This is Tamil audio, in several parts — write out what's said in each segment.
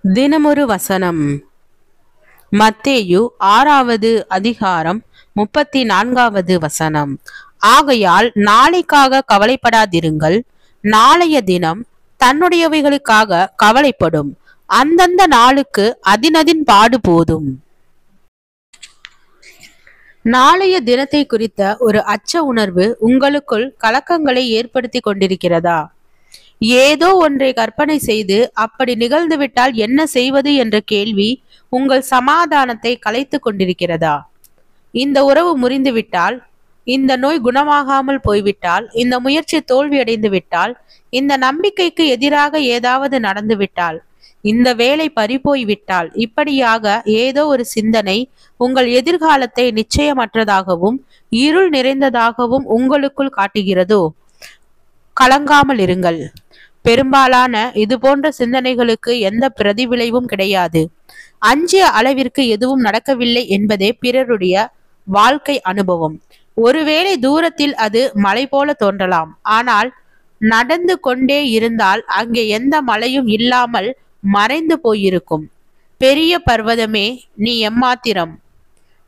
தினமொரு வசனம். மத்தேயு 6வது அதிகாரம் 34வது வசனம். ஆகையால் நாளைக்காக கவலைப்படாதிருங்கள், நாளைய தினம் தன்னுடையவைகளுக்காக கவலைப்படும். அந்தந்த நாளுக்கு அதினதின் பாடு போதும். நாளைய தினத்தை குறித்த ஒரு அச்ச உணர்வு உங்களுக்குள் கலக்கங்களை ஏற்படுத்தி கொண்டிருக்கிறதா? ஏதோ ஒன்றை கற்பனை செய்து அப்படி நிகழ்ந்துவிட்டால் என்ன செய்வது என்ற கேள்வி உங்கள் சமாதானத்தை கலைத்து கொண்டிருக்கிறதா? இந்த உறவு முறிந்துவிட்டால், இந்த நோய் குணமாகாமல் போய்விட்டால், இந்த முயற்சி தோல்வியடைந்து விட்டால், இந்த நம்பிக்கைக்கு எதிராக ஏதாவது நடந்துவிட்டால், இந்த வேலை பறிபோய்விட்டால், இப்படியாக ஏதோ ஒரு சிந்தனை உங்கள் எதிர்காலத்தை நிச்சயமற்றதாகவும் இருள் நிறைந்ததாகவும் உங்களுக்குள் காட்டுகிறதோ? கலங்காமல் இருங்கள். பெரும்பாலான இது போன்ற சிந்தனைகளுக்கு எந்த பிரதிவிளைவும் கிடையாது. அஞ்சிய அளவிற்கு எதுவும் நடக்கவில்லை என்பதே பிறருடைய வாழ்க்கை அனுபவம். ஒருவேளை தூரத்தில் அது மலை போல தோன்றலாம், ஆனால் நடந்து கொண்டே இருந்தால் அங்கே எந்த மலையும் இல்லாமல் மறைந்து போயிருக்கும். பெரிய பர்வதமே, நீ எம்மாத்திரம்?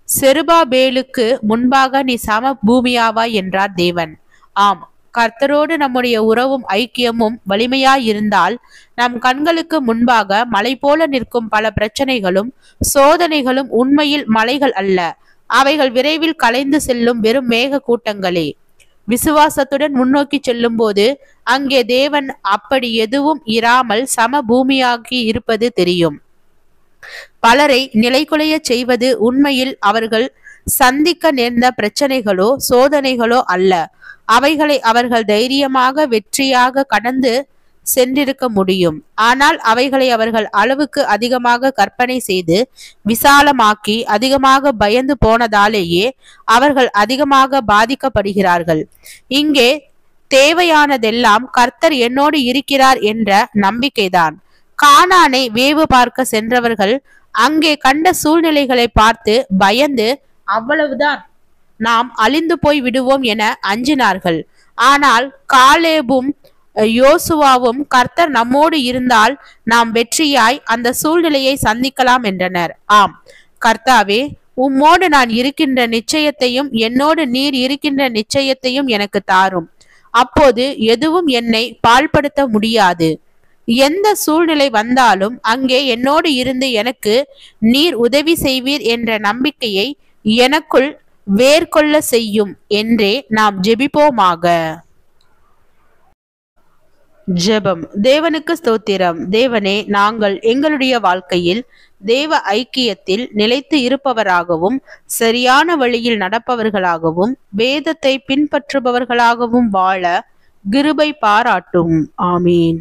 செருபாபேலுக்கு முன்பாக நீ சம பூமியாவாய் என்றார் தேவன். ஆம், கர்த்தரோடு நம்முடைய உறவும் ஐக்கியமும் வலிமையாயிருந்தால் நம் கண்களுக்கு முன்பாக மலை போல நிற்கும் பல பிரச்சனைகளும் சோதனைகளும் உண்மையில் மலைகள் அல்ல. அவைகள் விரைவில் கலைந்து செல்லும் வெறும் மேக கூட்டங்களே. விசுவாசத்துடன் முன்னோக்கி செல்லும் போது அங்கே தேவன் அப்படி எதுவும் இராமல் சம பூமியாகி இருப்பது தெரியும். பலரை நிலைகுலைய செய்வது உண்மையில் அவர்கள் சந்திக்க நேர்ந்த பிரச்சனைகளோ சோதனைகளோ அல்ல. அவைகளை அவர்கள் தைரியமாக வெற்றியாக கடந்து சென்றிருக்க முடியும். ஆனால் அவைகளை அவர்கள் அளவுக்கு அதிகமாக கற்பனை செய்து விசாலமாக்கி அதிகமாக பயந்து போனதாலேயே அவர்கள் அதிகமாக பாதிக்கப்படுகிறார்கள். இங்கே தேவையானதெல்லாம் கர்த்தர் என்னோடு இருக்கிறார் என்ற நம்பிக்கைதான். கானானை வேவு பார்க்க சென்றவர்கள் அங்கே கண்ட சூழ்நிலைகளை பார்த்து பயந்து, அவ்வளவுதான், நாம் அழிந்து போய் விடுவோம் என அஞ்சினார்கள். ஆனால் காலேபும் யோசுவாவும் கர்த்தர் நம்மோடு இருந்தால் நாம் வெற்றியாய் அந்த சூழ்நிலையை சந்திக்கலாம் என்றனர். ஆம் கர்த்தாவே, உம்மோடு நான் இருக்கின்ற நிச்சயத்தையும் என்னோடு நீர் இருக்கின்ற நிச்சயத்தையும் எனக்கு தாரும். அப்போது எதுவும் என்னை பாழ்படுத்த முடியாது. எந்த சூழ்நிலை வந்தாலும் அங்கே என்னோடு இருந்து எனக்கு நீர் உதவி செய்வீர் என்ற நம்பிக்கையை எனக்குள் வேர்கொள்ள செய்யும் என்றே நாம் ஜெபிப்போமாக. ஜெபம். தேவனுக்கு ஸ்தோத்திரம். தேவனே, நாங்கள் எங்களுடைய வாழ்க்கையில் தேவ ஐக்கியத்தில் நிலைத்து இருப்பவராகவும் சரியான வழியில் நடப்பவர்களாகவும் வேதத்தை பின்பற்றுபவர்களாகவும் வாழ கிருபை பாராட்டும். ஆமீன்.